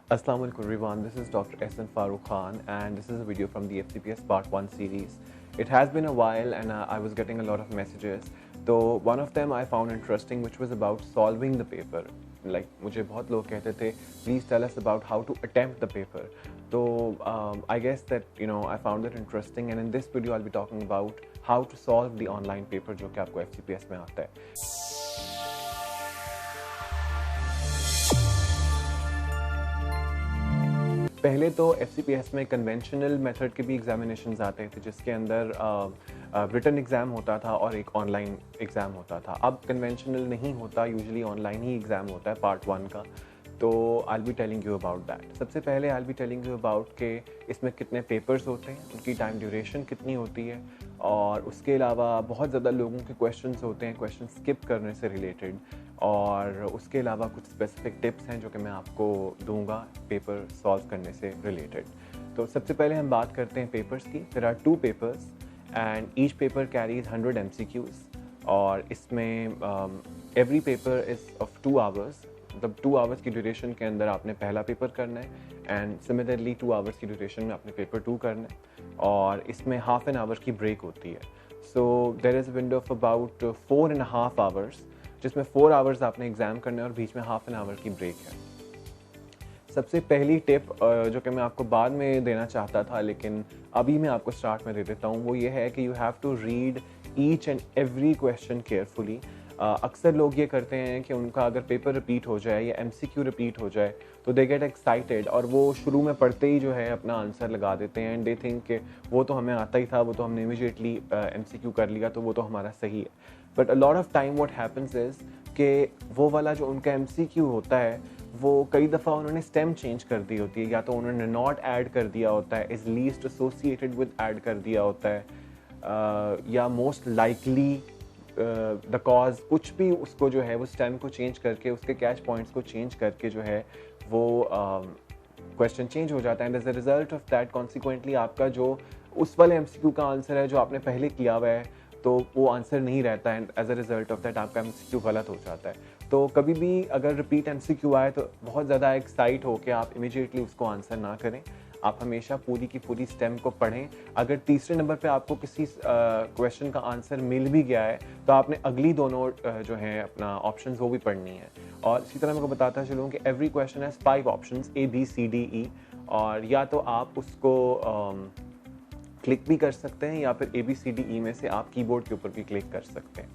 Assalamu alaikum everyone, this is Dr. Ehsan Farooq Khan and this is a video from the FCPS Part 1 series. It has been a while and I was getting a lot of messages. So one of them I found interesting which was about solving the paper. Like मुझे बहुत लोग कहते थे, please tell us about how to attempt the paper. So I guess that I found it interesting and in this video I'll be talking about how to solve the online paper जो कि आपको FCPS में आता है. पहले तो FCPS में conventional method के भी एग्जामिनेशंस आते थे जिसके अंदर रिटन एग्ज़ाम होता था और एक ऑनलाइन एग्ज़ाम होता था. अब कन्वेंशनल नहीं होता, यूजुअली ऑनलाइन ही एग्ज़ाम होता है पार्ट 1 का. तो I be telling you about that. सबसे पहले I be telling you about के इसमें कितने पेपर्स होते हैं, उनकी टाइम ड्यूरेशन कितनी होती है और उसके अलावा बहुत ज़्यादा लोगों के क्वेश्चंस होते हैं क्वेश्चन स्किप करने से रिलेटेड, और उसके अलावा कुछ स्पेसिफिक टिप्स हैं जो कि मैं आपको दूंगा पेपर सॉल्व करने से रिलेटेड. तो सबसे पहले हम बात करते हैं पेपर्स की. There are 2 papers and each paper carries 100 MCQs और इसमें every paper is of 2 hours. मतलब 2 आवर्स की ड्यूरेशन के अंदर आपने पहला पेपर करना है एंड सिमिलरली 2 आवर्स की ड्यूरेशन में आपने पेपर 2 करना है और इसमें हाफ एन आवर की ब्रेक होती है. So there is a window of about 4.5 hours जिसमें 4 आवर्स आपने एग्ज़ाम करना है और बीच में हाफ एन आवर की ब्रेक है. सबसे पहली टिप जो कि मैं आपको बाद में देना चाहता था लेकिन अभी मैं आपको स्टार्ट में दे देता हूँ वो ये है कि you have to read each and every question carefully. अक्सर लोग ये करते हैं कि उनका अगर पेपर रिपीट हो जाए या MCQ रिपीट हो जाए तो दे गेट एक्साइटेड और वो शुरू में पढ़ते ही जो है अपना आंसर लगा देते हैं एंड दे थिंक कि वो तो हमें आता ही था, वो तो हमने इमीडिएटली MCQ कर लिया तो वो तो हमारा सही है. But a lot of time what happens is कि वो वाला जो उनका MCQ होता है वो कई दफ़ा उन्होंने स्टेम चेंज कर दी होती है, या तो उन्होंने नॉट ऐड कर दिया होता है, is least associated with add कर दिया होता है, या मोस्ट लाइकली द कॉज कुछ भी उसको जो है वो स्टेम को चेंज करके उसके कैच पॉइंट्स को चेंज करके जो है वो क्वेश्चन चेंज हो जाता है. And as a result of that consequently आपका जो उस वाले MCQ का आंसर है जो आपने पहले किया हुआ है तो वो आंसर नहीं रहता है and as a result of that आपका MCQ गलत हो जाता है. तो कभी भी अगर रिपीट MCQ आए तो बहुत ज़्यादा एक्साइट हो के आप इमीडिएटली उसको आंसर ना करें. आप हमेशा पूरी की पूरी स्टेम को पढ़ें. अगर तीसरे नंबर पे आपको किसी क्वेश्चन का आंसर मिल भी गया है तो आपने अगली दोनों जो हैं अपना ऑप्शंस वो भी पढ़नी है. और इसी तरह मैं को बताता चलूँ कि every question has 5 options A B C D E और या तो आप उसको क्लिक भी कर सकते हैं या फिर ABCDE में से आप कीबोर्ड के ऊपर भी क्लिक कर सकते हैं.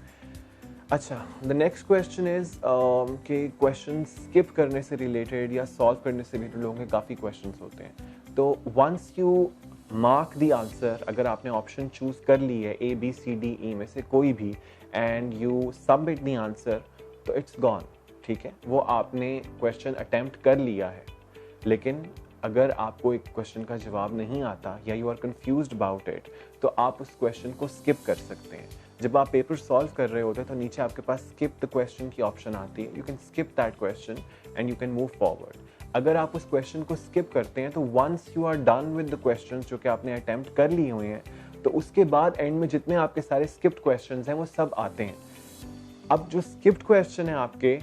अच्छा, द नेक्स्ट क्वेश्चन इज़ कि क्वेश्चन स्किप करने से रिलेटेड या सॉल्व करने से रिलेटेड लोगों के काफ़ी क्वेश्चंस होते हैं. तो once you mark the answer, अगर आपने ऑप्शन चूज़ कर ली है ABCDE में से कोई भी and you submit the answer तो इट्स गॉन. ठीक है, वो आपने क्वेश्चन अटेम्प्ट कर लिया है. लेकिन अगर आपको एक क्वेश्चन का जवाब नहीं आता या you are confused about it तो आप उस क्वेश्चन को स्किप कर सकते हैं. जब आप पेपर सॉल्व कर रहे होते हैं तो नीचे आपके पास स्किप द क्वेश्चन की ऑप्शन आती है. You can skip that question and you can move forward. अगर आप उस क्वेश्चन को स्किप करते हैं तो once you are done with the questions जो कि आपने अटेम्प्ट कर लिए हुए हैं तो उसके बाद एंड में जितने आपके सारे स्किप्ड क्वेश्चंस हैं वो सब आते हैं. अब जो स्किप्ड क्वेश्चन है आपके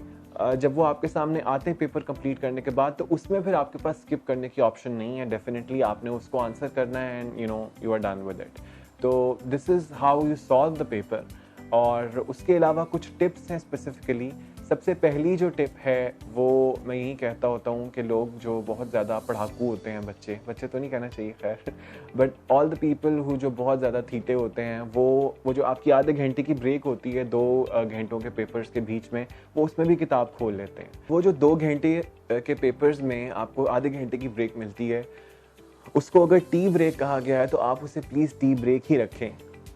जब वो आपके सामने आते हैं पेपर कंप्लीट करने के बाद तो उसमें फिर आपके पास स्किप करने की ऑप्शन नहीं है. डेफिनेटली आपने उसको आंसर करना है and you are done with it. तो this is how you solve the paper. और उसके अलावा कुछ टिप्स हैं स्पेसिफिकली. सबसे पहली जो टिप है वो मैं यही कहता होता हूँ कि लोग जो बहुत ज़्यादा पढ़ाकू होते हैं, बच्चे तो नहीं कहना चाहिए खैर, but all the people who जो बहुत ज़्यादा थीटे होते हैं वो जो आपकी आधे घंटे की ब्रेक होती है 2 घंटों के पेपर्स के बीच में, वो उसमें भी किताब खोल लेते हैं. वो जो 2 घंटे के पेपर्स में आपको आधे घंटे की ब्रेक मिलती है उसको अगर टी ब्रेक कहा गया है तो आप उसे प्लीज़ टी ब्रेक ही रखें.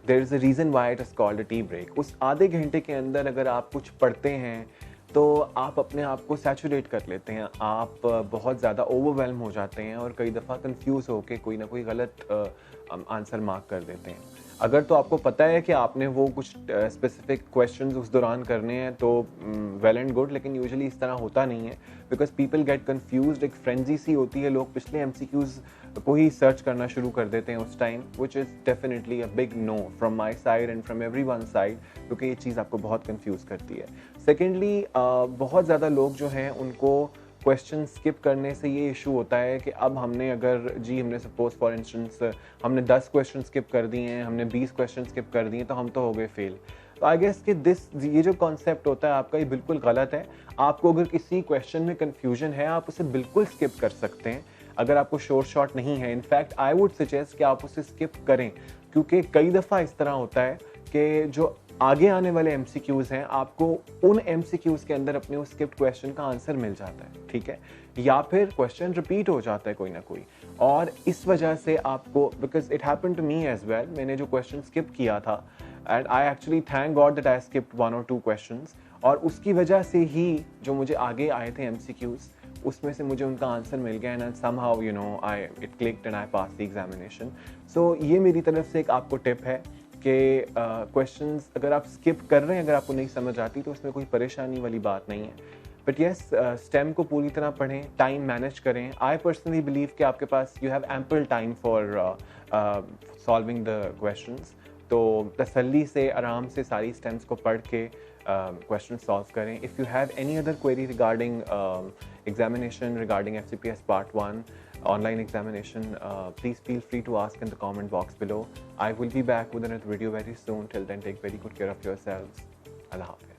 There is a reason why it is called a tea break. उस आधे घंटे के अंदर अगर आप कुछ पढ़ते हैं तो आप अपने आप को सैचुरेट कर लेते हैं, आप बहुत ज़्यादा ओवरवेल्म हो जाते हैं और कई दफ़ा कंफ्यूज होकर कोई ना कोई गलत आंसर मार्क कर देते हैं. अगर तो आपको पता है कि आपने वो कुछ स्पेसिफिक क्वेश्चंस उस दौरान करने हैं तो वेल एंड गुड, लेकिन यूजुअली इस तरह होता नहीं है बिकॉज पीपल गेट कंफ्यूज्ड. एक फ्रेंजी सी होती है, लोग पिछले MCQs को ही सर्च करना शुरू कर देते हैं उस time, which is definitely a big know from my side and from every one side, क्योंकि ये चीज़ आपको बहुत कंफ्यूज करती है. सेकेंडली बहुत ज़्यादा लोग जो हैं उनको क्वेश्चन स्किप करने से ये इशू होता है कि अब हमने सपोज फॉर इंस्टेंस हमने 10 क्वेश्चन स्किप कर दिए हैं, हमने 20 क्वेश्चन स्किप कर दिए, तो हम तो हो गए फेल। तो आई गेस कि ये जो कॉन्सेप्ट होता है आपका, ये बिल्कुल गलत है। आपको अगर किसी क्वेश्चन में कन्फ्यूजन है, आप उसे बिल्कुल स्किप कर सकते हैं अगर आपको शॉर्ट नहीं है। इनफैक्ट आई वुड सजेस्ट कि आप उसे स्किप करें, क्योंकि कई दफ़ा इस तरह होता है कि जो आगे आने वाले MCQs हैं, आपको उन MCQs के अंदर अपने उस स्किप्ड क्वेश्चन का आंसर मिल जाता है, ठीक है, या फिर क्वेश्चन रिपीट हो जाता है कोई ना कोई, और इस वजह से आपको, because it happened to me as well, मैंने जो क्वेश्चन स्किप किया था, and I actually thank God that I skipped 1 or 2 questions, और उसकी वजह से ही जो मुझे आगे आए थे MCQs, उसमें से मुझे उनका आंसर मिल गया, and somehow you know it clicked and I pass the examination. So ये मेरी तरफ से एक आपको टिप है कि क्वेश्चंस अगर आप स्किप कर रहे हैं, अगर आपको नहीं समझ आती, तो उसमें कोई परेशानी वाली बात नहीं है। बट येस, स्टेम को पूरी तरह पढ़ें, टाइम मैनेज करें। आई पर्सनली बिलीव कि आपके पास you have ample time for solving the questions, तो तसल्ली से आराम से सारी स्टेम्स को पढ़ के क्वेश्चन सॉल्व करें। If you have any other query regarding examination, regarding FCPS Part 1 online examination, please feel free to ask in the comment box below. I will be back with another video very soon. Till then, take very good care of yourselves. Allah Hafiz.